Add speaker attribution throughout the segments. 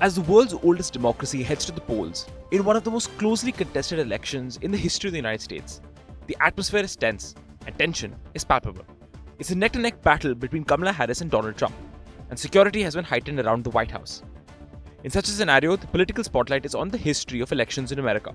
Speaker 1: As the world's oldest democracy heads to the polls, in one of the most closely contested elections in the history of the United States, the atmosphere is tense and tension is palpable. It's a neck-to-neck battle between Kamala Harris and Donald Trump, and security has been heightened around the White House. In such a scenario, the political spotlight is on the history of elections in America.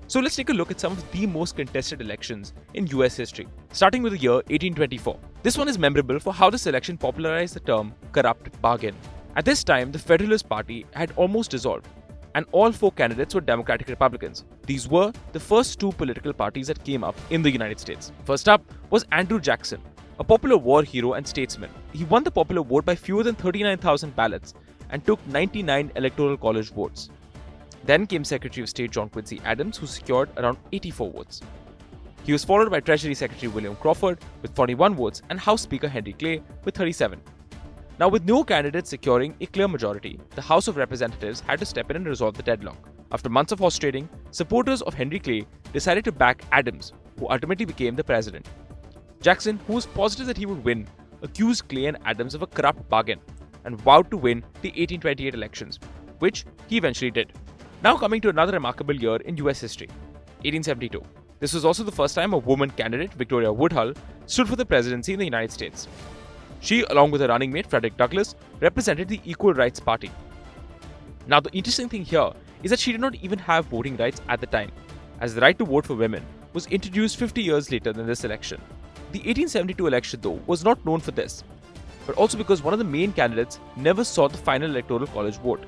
Speaker 1: So let's take a look at some of the most contested elections in US history, starting with the year 1824. This one is memorable for how this election popularized the term corrupt bargain. At this time, the Federalist Party had almost dissolved, and all four candidates were Democratic Republicans. These were the first two political parties that came up in the United States. First up was Andrew Jackson, a popular war hero and statesman. He won the popular vote by fewer than 39,000 ballots and took 99 Electoral College votes. Then came Secretary of State John Quincy Adams, who secured around 84 votes. He was followed by Treasury Secretary William Crawford with 41 votes and House Speaker Henry Clay with 37. Now, with no candidate securing a clear majority, the House of Representatives had to step in and resolve the deadlock. After months of horse trading, supporters of Henry Clay decided to back Adams, who ultimately became the president. Jackson, who was positive that he would win, accused Clay and Adams of a corrupt bargain and vowed to win the 1828 elections, which he eventually did. Now coming to another remarkable year in US history, 1872. This was also the first time a woman candidate, Victoria Woodhull, stood for the presidency in the United States. She, along with her running mate Frederick Douglass, represented the Equal Rights Party. Now, the interesting thing here is that she did not even have voting rights at the time, as the right to vote for women was introduced 50 years later than this election. The 1872 election, though, was not known for this, but also because one of the main candidates never saw the final Electoral College vote.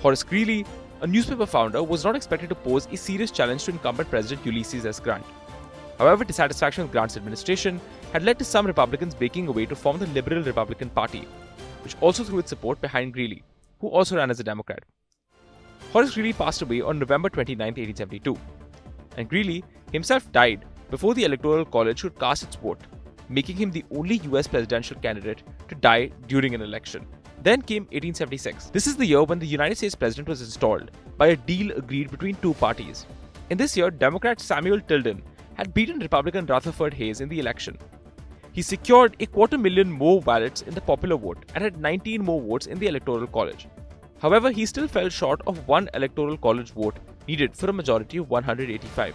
Speaker 1: Horace Greeley, a newspaper founder, was not expected to pose a serious challenge to incumbent President Ulysses S. Grant. However, dissatisfaction with Grant's administration had led to some Republicans breaking away to form the Liberal Republican Party, which also threw its support behind Greeley, who also ran as a Democrat. Horace Greeley passed away on November 29, 1872, and Greeley himself died before the Electoral College could cast its vote, making him the only US presidential candidate to die during an election. Then came 1876. This is the year when the United States president was installed by a deal agreed between two parties. In this year, Democrat Samuel Tilden had beaten Republican Rutherford Hayes in the election. He secured 250,000 more ballots in the popular vote and had 19 more votes in the Electoral College. However, he still fell short of one Electoral College vote needed for a majority of 185.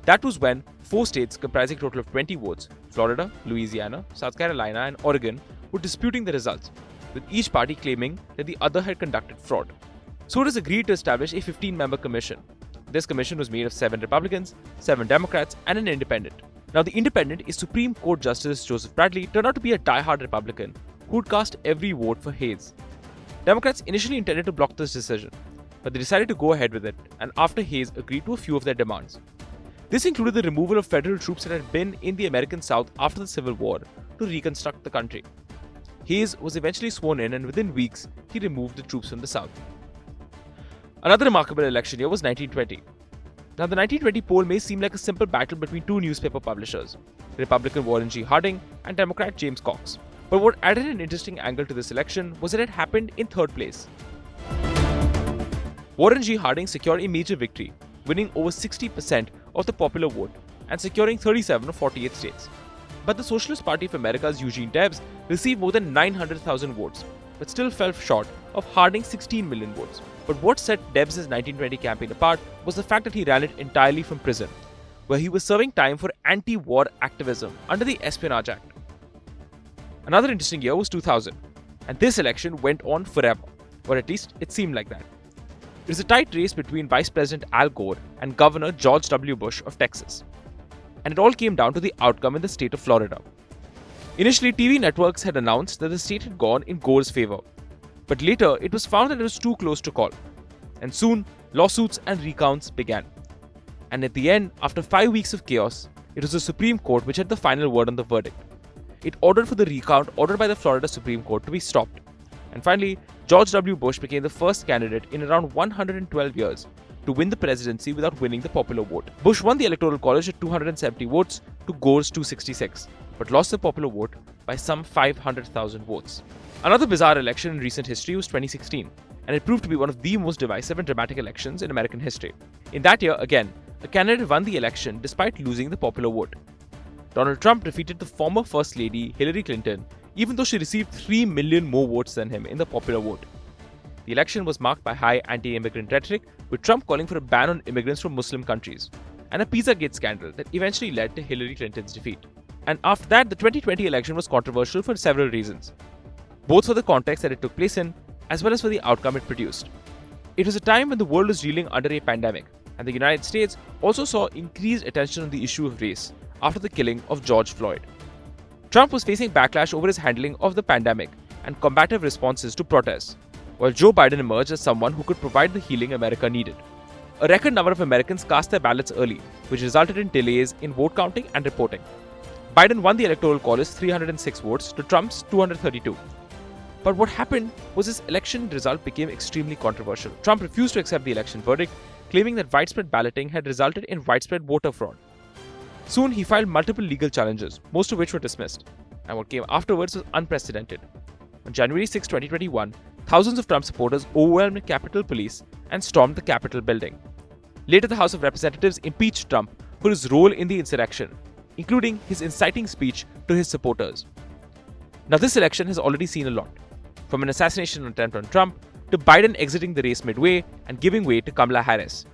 Speaker 1: That was when four states comprising a total of 20 votes, Florida, Louisiana, South Carolina, and Oregon, were disputing the results, with each party claiming that the other had conducted fraud. So it was agreed to establish a 15-member commission. This commission was made of 7 Republicans, 7 Democrats, and an independent. Now, the independent is Supreme Court Justice Joseph Bradley, turned out to be a die-hard Republican who would cast every vote for Hayes. Democrats initially intended to block this decision, but they decided to go ahead with it, and after Hayes agreed to a few of their demands. This included the removal of federal troops that had been in the American South after the Civil War to reconstruct the country. Hayes was eventually sworn in, and within weeks, he removed the troops from the South. Another remarkable election year was 1920. Now, the 1920 poll may seem like a simple battle between two newspaper publishers, Republican Warren G. Harding and Democrat James Cox. But what added an interesting angle to this election was that it happened in third place. Warren G. Harding secured a major victory, winning over 60% of the popular vote and securing 37 of 48 states. But the Socialist Party of America's Eugene Debs received more than 900,000 votes, but still fell short of Harding's 16 million votes. But what set Debs' 1920 campaign apart was the fact that he ran it entirely from prison, where he was serving time for anti-war activism under the Espionage Act. Another interesting year was 2000, and this election went on forever, or at least it seemed like that. It was a tight race between Vice President Al Gore and Governor George W. Bush of Texas, and it all came down to the outcome in the state of Florida. Initially, TV networks had announced that the state had gone in Gore's favor, but later it was found that it was too close to call, and soon lawsuits and recounts began. And at the end, after 5 weeks of chaos, it was the Supreme Court which had the final word on the verdict. It ordered for the recount ordered by the Florida Supreme Court to be stopped. And finally, George W. Bush became the first candidate in around 112 years to win the presidency without winning the popular vote. Bush won the Electoral College at 270 votes to Gore's 266, but lost the popular vote by some 500,000 votes. Another bizarre election in recent history was 2016, and it proved to be one of the most divisive and dramatic elections in American history. In that year, again, a candidate won the election despite losing the popular vote. Donald Trump defeated the former First Lady Hillary Clinton, even though she received 3 million more votes than him in the popular vote. The election was marked by high anti-immigrant rhetoric, with Trump calling for a ban on immigrants from Muslim countries, and a Pizzagate scandal that eventually led to Hillary Clinton's defeat. And after that, the 2020 election was controversial for several reasons, both for the context that it took place in, as well as for the outcome it produced. It was a time when the world was reeling under a pandemic, and the United States also saw increased attention on the issue of race after the killing of George Floyd. Trump was facing backlash over his handling of the pandemic and combative responses to protests, while Joe Biden emerged as someone who could provide the healing America needed. A record number of Americans cast their ballots early, which resulted in delays in vote counting and reporting. Biden won the Electoral College 306 votes to Trump's 232. But what happened was his election result became extremely controversial. Trump refused to accept the election verdict, claiming that widespread balloting had resulted in widespread voter fraud. Soon, he filed multiple legal challenges, most of which were dismissed, and what came afterwards was unprecedented. On January 6, 2021, thousands of Trump supporters overwhelmed Capitol Police and stormed the Capitol building. Later, the House of Representatives impeached Trump for his role in the insurrection, including his inciting speech to his supporters. Now, this election has already seen a lot, from an assassination attempt on Trump to Biden exiting the race midway and giving way to Kamala Harris.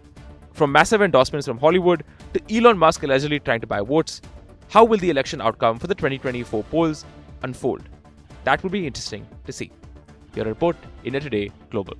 Speaker 1: From massive endorsements from Hollywood to Elon Musk allegedly trying to buy votes, how will the election outcome for the 2024 polls unfold? That will be interesting to see. Your report, India Today Global.